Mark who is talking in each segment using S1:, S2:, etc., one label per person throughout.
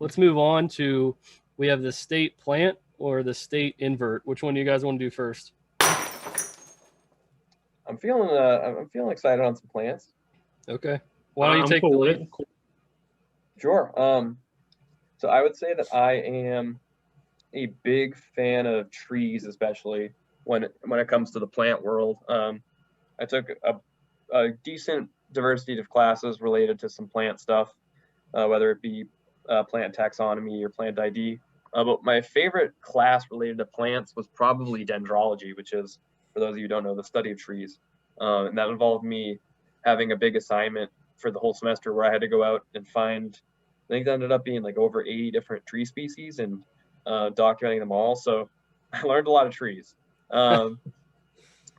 S1: let's move on to, we have the state plant or the state invert. Which one do you guys want to do first?
S2: I'm feeling excited on some plants.
S1: Okay. Why don't you take the lead?
S2: Sure. So I would say that I am a big fan of trees, especially when it comes to the plant world. I took a decent diversity of classes related to some plant stuff, whether it be plant taxonomy or plant ID. But my favorite class related to plants was probably dendrology, which is, for those of you who don't know, the study of trees. And that involved me having a big assignment for the whole semester where I had to go out and find, I think that ended up being like over 80 different tree species and documenting them all. So I learned a lot of trees. And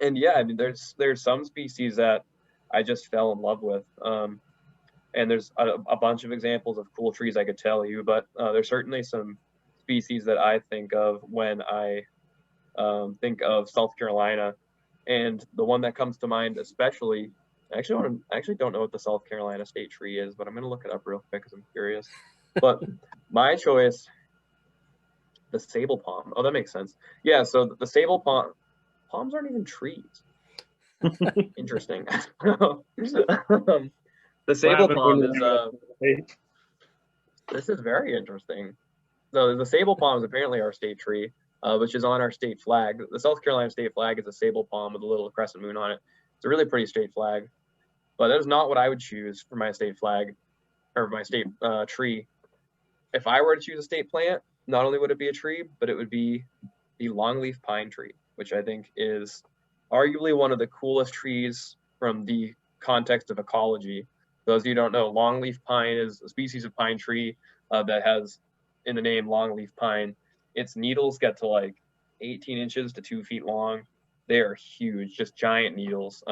S2: yeah, I mean, there's some species that I just fell in love with. And there's a bunch of examples of cool trees I could tell you, but there's certainly some species that I think of when I think of South Carolina. And the one that comes to mind especially, I actually don't know what the South Carolina state tree is, but I'm going to look it up real quick because I'm curious. But my choice, the sable palm. Oh, that makes sense. Yeah, so the sable palms aren't even trees. Interesting. The sable palm is this is very interesting. So the sable palm is apparently our state tree, which is on our state flag. The South Carolina state flag is a sable palm with a little crescent moon on it. It's a really pretty state flag, but that is not what I would choose for my state flag or my state tree. If I were to choose a state plant, not only would it be a tree, but it would be the longleaf pine tree, which I think is arguably one of the coolest trees from the context of ecology. For those of you who don't know, longleaf pine is a species of pine tree that has in the name longleaf pine. Its needles get to like 18 inches to 2 feet long. They are huge, just giant needles.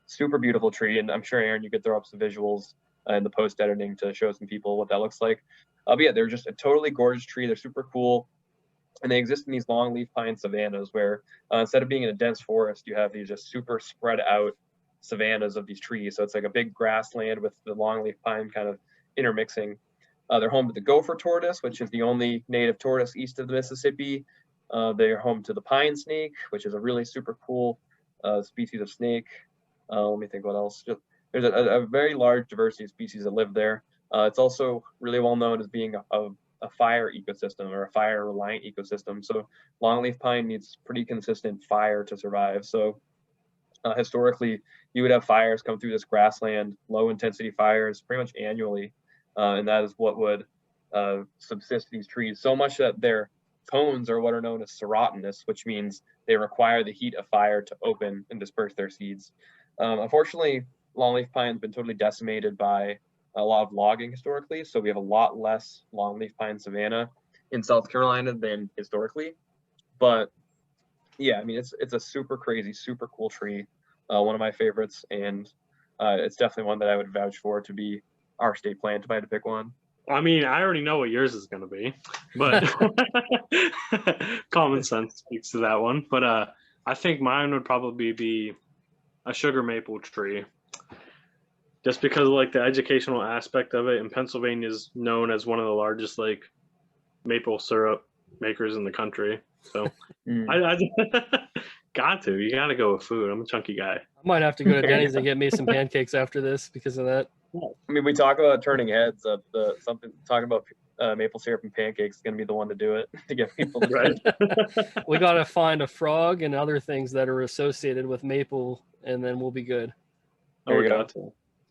S2: Super beautiful tree, and I'm sure, Aaron, you could throw up some visuals in the post editing to show some people what that looks like. But yeah, they're just a totally gorgeous tree. They're super cool, and they exist in these longleaf pine savannas where instead of being in a dense forest, you have these just super spread out savannas of these trees. So it's like a big grassland with the longleaf pine kind of intermixing. They're home to the gopher tortoise, which is the only native tortoise east of the Mississippi. They're home to the pine snake, which is a really super cool species of snake. Let me think what else. There's a very large diversity of species that live there. It's also really well known as being a fire ecosystem or a fire reliant ecosystem. So longleaf pine needs pretty consistent fire to survive. So historically, you would have fires come through this grassland, low intensity fires pretty much annually. And that is what would subsist these trees, so much that their cones are what are known as serotinous, which means they require the heat of fire to open and disperse their seeds. Unfortunately, longleaf pine has been totally decimated by a lot of logging historically, so we have a lot less longleaf pine savanna in South Carolina than historically. But yeah, I mean, it's a super crazy, super cool tree, one of my favorites, and it's definitely one that I would vouch for to be our state plant if I had to pick one.
S3: I mean, I already know what yours is going to be, but common sense speaks to that one. But I think mine would probably be a sugar maple tree, just because of like the educational aspect of it. And Pennsylvania is known as one of the largest like maple syrup makers in the country. So I you got to go with food. I'm a chunky guy.
S1: I might have to go to Denny's and get me some pancakes after this because of that.
S2: I mean, we talk about turning heads. Talking about maple syrup and pancakes is going to be the one to do it to get people to
S3: right.
S1: We got to find a frog and other things that are associated with maple, and then we'll be good.
S2: There you go.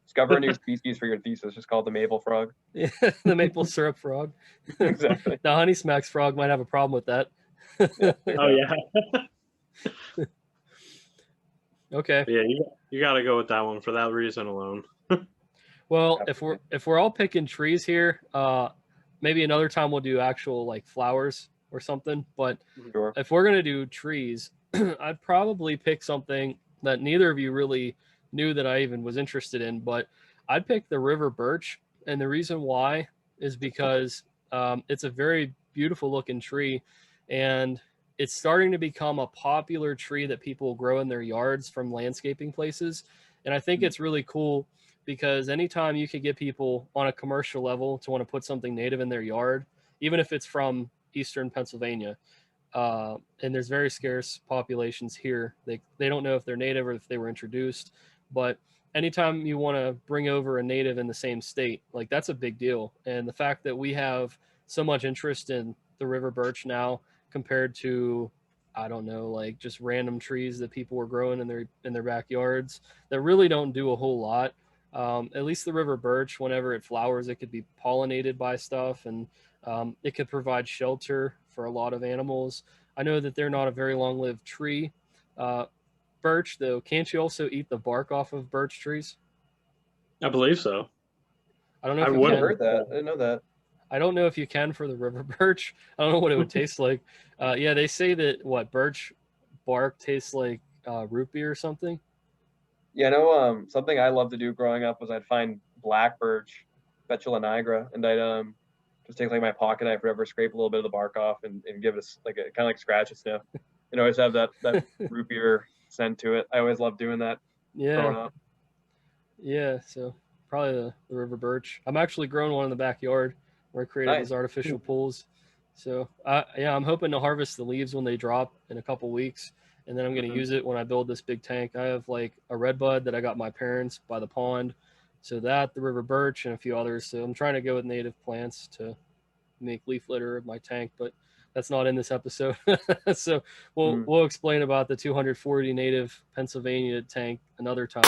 S2: Discover a new species for your thesis. Just called the maple frog.
S1: Yeah, the maple syrup frog.
S2: Exactly.
S1: The Honey Smacks frog might have a problem with that.
S3: Oh yeah.
S1: Okay.
S3: Yeah, you got to go with that one for that reason alone.
S1: Well, if we're all picking trees here, maybe another time we'll do actual like flowers or something. But
S2: sure.
S1: If we're gonna do trees, I'd probably pick something that neither of you really knew that I even was interested in. But I'd pick the river birch, and the reason why is because it's a very beautiful looking tree, and it's starting to become a popular tree that people grow in their yards from landscaping places. And I think it's really cool because anytime you could get people on a commercial level to want to put something native in their yard, even if it's from Eastern Pennsylvania, and there's very scarce populations here. They don't know if they're native or if they were introduced, but anytime you want to bring over a native in the same state, like that's a big deal. And the fact that we have so much interest in the river birch now compared to, I don't know, like just random trees that people were growing in their backyards that really don't do a whole lot. At least the river birch, whenever it flowers, it could be pollinated by stuff, and it could provide shelter for a lot of animals. I know that they're not a very long-lived tree. Birch, though, can't you also eat the bark off of birch trees?
S3: I believe so.
S1: I don't know
S3: I
S1: if you
S3: wouldn't
S1: can.
S2: heard that. I didn't know that.
S1: I don't know if you can for the river birch. I don't know what it would taste like. Yeah, they say that birch bark tastes like root beer or something.
S2: Yeah, I know. Something I loved to do growing up was I'd find black birch, Betula nigra, and I'd just take like my pocket knife, whatever, scrape a little bit of the bark off, and give it like a kind of like scratch a sniff. And always have that root beer scent to it. I always loved doing that growing
S1: Yeah,
S2: up.
S1: yeah. So probably the river birch. I'm actually growing one in the backyard where I created
S2: Nice.
S1: those artificial pools. So yeah, I'm hoping to harvest the leaves when they drop in a couple weeks, and then I'm going to
S2: Mhm.
S1: use it when I build this big tank. I have like a red bud that I got my parents by the pond, so that, the river birch, and a few others. So I'm trying to go with native plants to make leaf litter of my tank, but that's not in this episode. So we'll explain about the 240 native Pennsylvania tank another time.